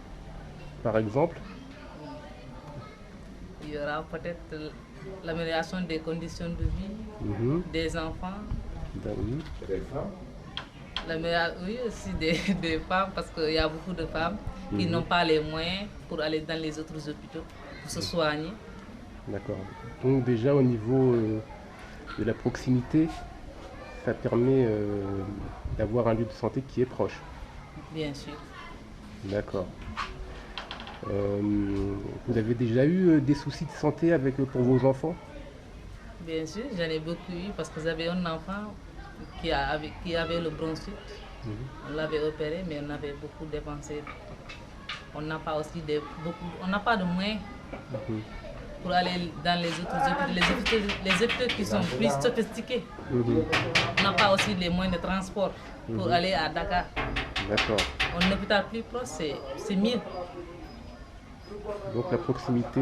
Par exemple? Il y aura peut-être l'amélioration des conditions de vie des enfants. Oui. Des femmes? Oui, aussi des femmes, parce qu'il y a beaucoup de femmes qui n'ont pas les moyens pour aller dans les autres hôpitaux, pour se soigner. D'accord. Donc déjà au niveau de la proximité, ça permet d'avoir un lieu de santé qui est proche. Bien sûr. D'accord. Vous avez déjà eu des soucis de santé pour vos enfants? Bien sûr, j'en ai beaucoup eu parce que j'avais un enfant qui avait le bronchite. On l'avait opéré, mais on avait beaucoup dépensé. On n'a pas aussi on n'a pas de moyens pour aller dans les autres hôpitaux, les hôpitaux qui sont plus sophistiqués. On n'a pas aussi les moyens de transport pour aller à Dakar. D'accord. Un hôpital plus proche, c'est mieux. Donc la proximité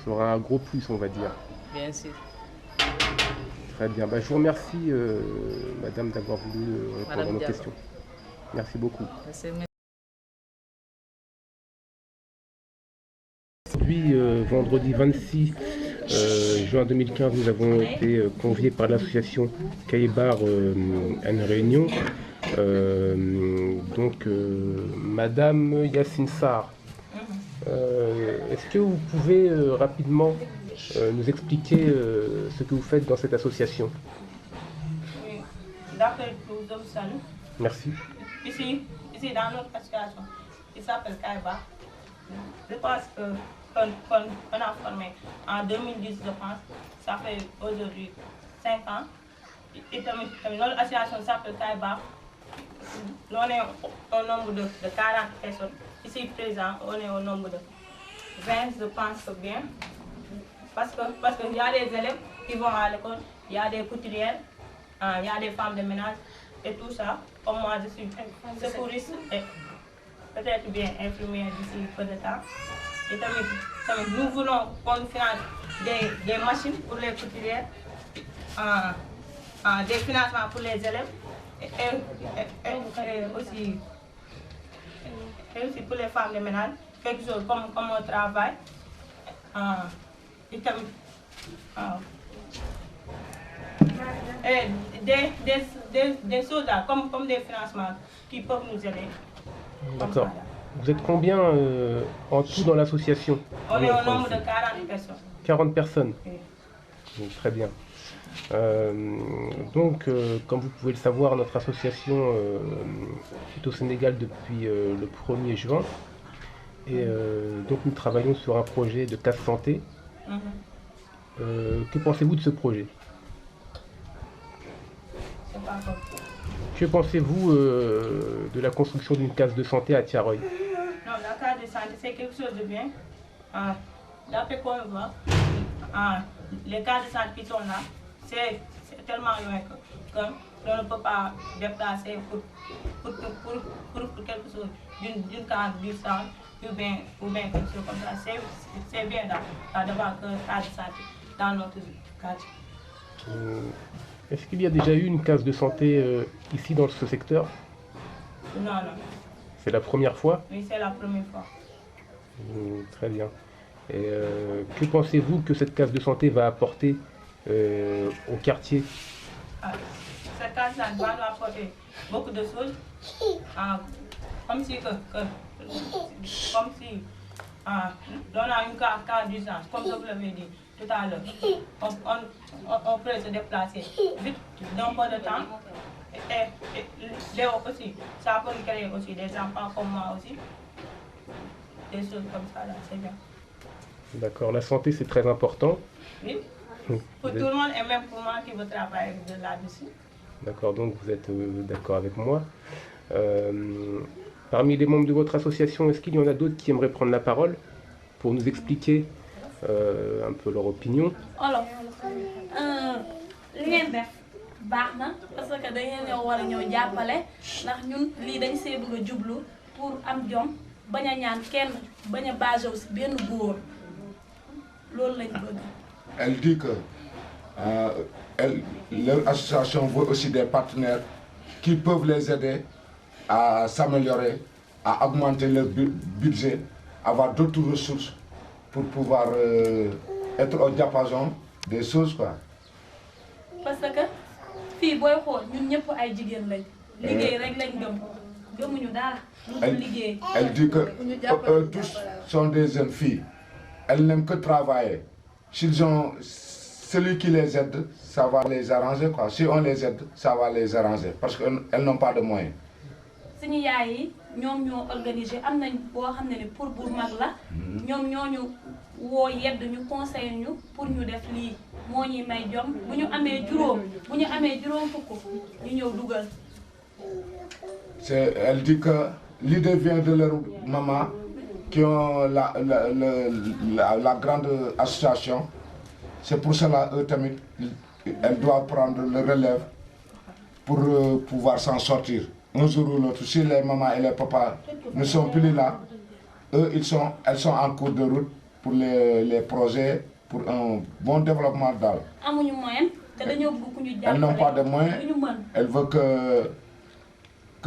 sera un gros plus, on va dire. Bien sûr. Très bien. Je vous remercie, madame, d'avoir voulu répondre à nos questions. Merci beaucoup. Aujourd'hui, vendredi 26 juin 2015, nous avons été conviés par l'association Kaïbar à une réunion. Madame Yassine Sarr, est-ce que vous pouvez rapidement nous expliquer ce que vous faites dans cette association? Oui, d'après je vous salue. Merci. Ici dans notre association, il s'appelle Kaïbar. Je pense qu'on a formé en 2010, je pense. Ça fait aujourd'hui 5 ans. Et notre association s'appelle Kaïbar. On est au nombre de 40 personnes. Ici présent, on est au nombre de 20, je pense bien. Parce qu'il y a des élèves qui vont à l'école, il y a des couturières, il y a des femmes de ménage et tout ça. Comme moi, je suis secouriste et peut-être bien infirmière d'ici peu de temps. Et nous voulons qu'on finance des machines pour les couturières, des financements pour les élèves et aussi pour les femmes de ménage, quelque chose comme un travail. Et des choses là, comme des financements qui peuvent nous aider. D'accord. Vous êtes combien en tout dans l'association? On est au nombre de 40 personnes. 40 personnes. Oui. Donc, très bien. Comme vous pouvez le savoir, notre association est au Sénégal depuis le 1er juin. Et donc nous travaillons sur un projet de case santé. Que pensez-vous de ce projet? Que pensez-vous de la construction d'une case de santé à Thiaroye? Non, la case de santé, c'est quelque chose de bien. D'après quoi on voit, les cases de santé qui sont là, c'est tellement loin qu'on ne peut pas déplacer pour quelque chose d'une case du sang ou bien quelque chose comme ça. C'est bien d'avoir une case de santé dans notre quartier. Est-ce qu'il y a déjà eu une case de santé ici dans ce secteur? Non. C'est la première fois? Oui, c'est la première fois. Très bien. Et que pensez-vous que cette case de santé va apporter au quartier? Cette case va nous apporter beaucoup de choses. Comme si on a une carte d'urgence, comme je vous l'avais dit tout à l'heure. On peut se déplacer vite dans peu de temps. Et Léo aussi, ça peut créer aussi des enfants comme moi aussi. Des choses comme ça, là, c'est bien. D'accord, la santé c'est très important. Oui, pour tout le monde et même pour moi qui veux travailler là-dessus. D'accord, donc vous êtes d'accord avec moi. Parmi les membres de votre association, est-ce qu'il y en a d'autres qui aimeraient prendre la parole pour nous expliquer un peu leur opinion? Alors, li ngeen def baax na parce que da ngeen ñoo war a ñëw jàppale ndax ñun lii dañ see bëgg a jublu pour am jom bañ a ñaan kenn bañ a basé wu si benn góor loolu lañ bëgg. Elle dit que leur association veut aussi des partenaires qui peuvent les aider à s'améliorer, à augmenter leur budget, avoir d'autres ressources pour pouvoir être au diapason des choses, quoi. Parce que fii booy xool ñun ñëpp ay jigéen lañ liggéey rek lañ gëm gëmuñu dara lu liggéey. Elle dit que eux tous sont des jeunes filles. Elles n'aiment que travailler. S'ils ont celui qui les aide, ça va les arranger, quoi. Si on les aide, ça va les arranger parce qu'elles n'ont pas de moyens. Suñu yaay yi ñoom ñoo organisé am nañ boo xam ne pour bu mag la ñoom ñoo ñu woo yedd ñu conseil ñu pour ñu def lii moo ñuy may jom bu ñu amee juróom fukk ñu ñëw dugal. Elle dit que l'idée vient de leur maman qui ont la grande association. C'est pour cela eux tamit elle doit prendre le relève pour pouvoir s'en sortir. Un jour ou l'autre, si les mamans et les papas ne sont plus là, elles sont en cours de route pour les projets, pour un bon développement d'Al. Elles n'ont pas de moyens. Elles veulent que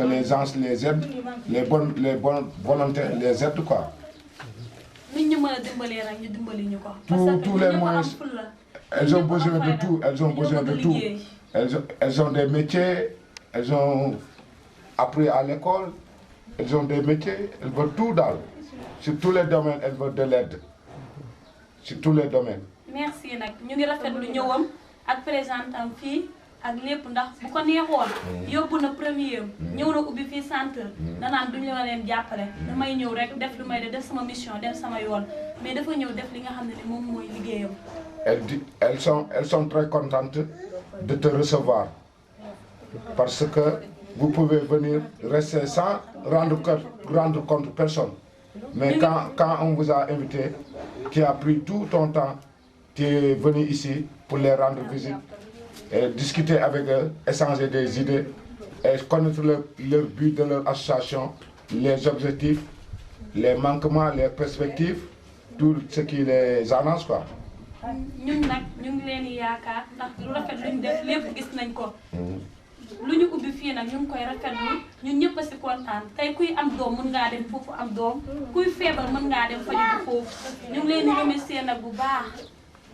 les gens les aident, les bonnes volontés les aident, quoi. Tous les moyens, elles ont besoin de tout, elles ont besoin de tout. Elles ont des métiers, elles ont appris à l'école, elles ont des métiers, elles veulent tout dans. Sur tous les domaines, elles veulent de l'aide. Sur tous les domaines. Merci nag ñu ngi rafetlu ñëwam ak présentam fii ak lépp ndax bu ko neexoon yóbbu na premier ñëw na ubbi fii centre danaan duñu la leen jàppale damay ñëw rek def lu may def sama mission def sama yoon mais dafa ñëw def li nga xam ne ni moom mooy liggéeyam. Elles sont très contentes de te recevoir parce que vous pouvez venir rester sans rendre compte personne. Mais quand on vous a invité, qui a pris tout ton temps, tu es venu ici pour les rendre visite, et discuter avec eux, échanger des idées, et connaître leur but de leur association, les objectifs, les manquements, les perspectives, tout ce qui les annonce, quoi. ñun nag ñu ngi leen di yaakaar ndax lu rafet luñ def lépp gis nañ ko lu ñu ubbi fii nag ñu ngi koy rafetlu ñun ñëpp a si kontaan tey kuy am doom mën ngaa dem foofu am doom kuy feebar mën ngaa dem faju foofu ñu ngi leen di remercier nag bu baax.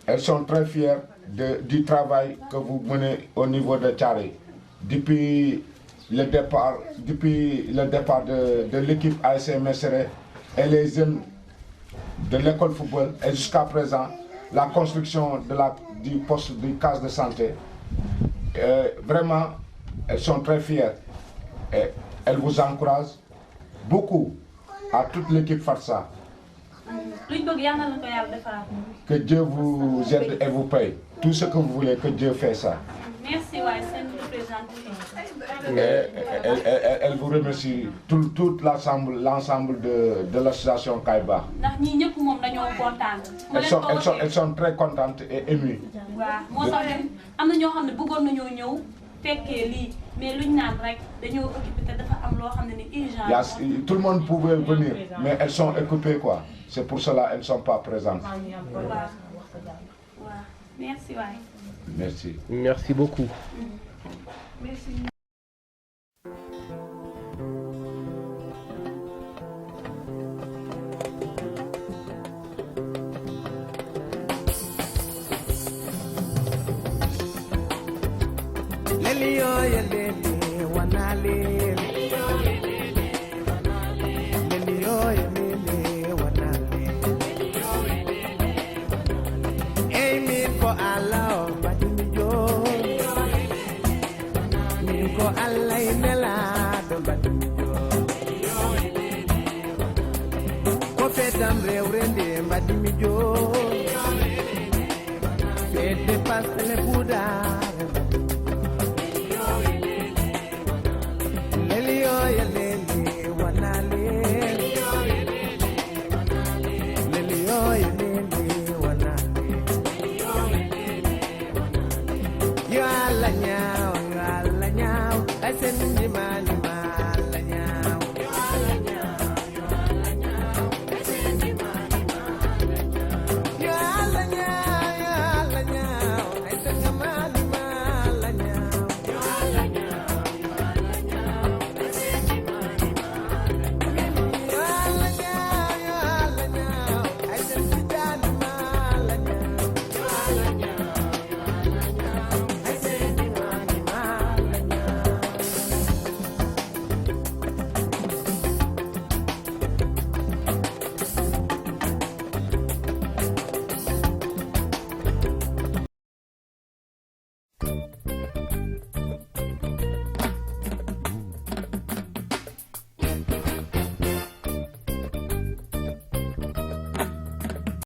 Elles sont très fières du travail que vous menez au niveau de Thiaroye depuis le départ de l'équipe ASC Mesere et les jeunes de l'école football et jusqu'à présent la construction du poste du case de santé. Vraiment, elles sont très fières et elles vous encouragent beaucoup à toute l'équipe Farsa. Que Dieu vous aide et vous paye. Tout ce que vous voulez, que Dieu fait ça. Merci, c'est nous présenter. Elle vous remercie, tout l'ensemble de l'association Kaiba. Elles sont très contentes et émues. Tout le monde pouvait venir, mais elles sont occupées, quoi. C'est pour cela qu'elles ne sont pas présentes. Merci. Merci. Merci beaucoup. Merci. dam rew rende mbadi mi joo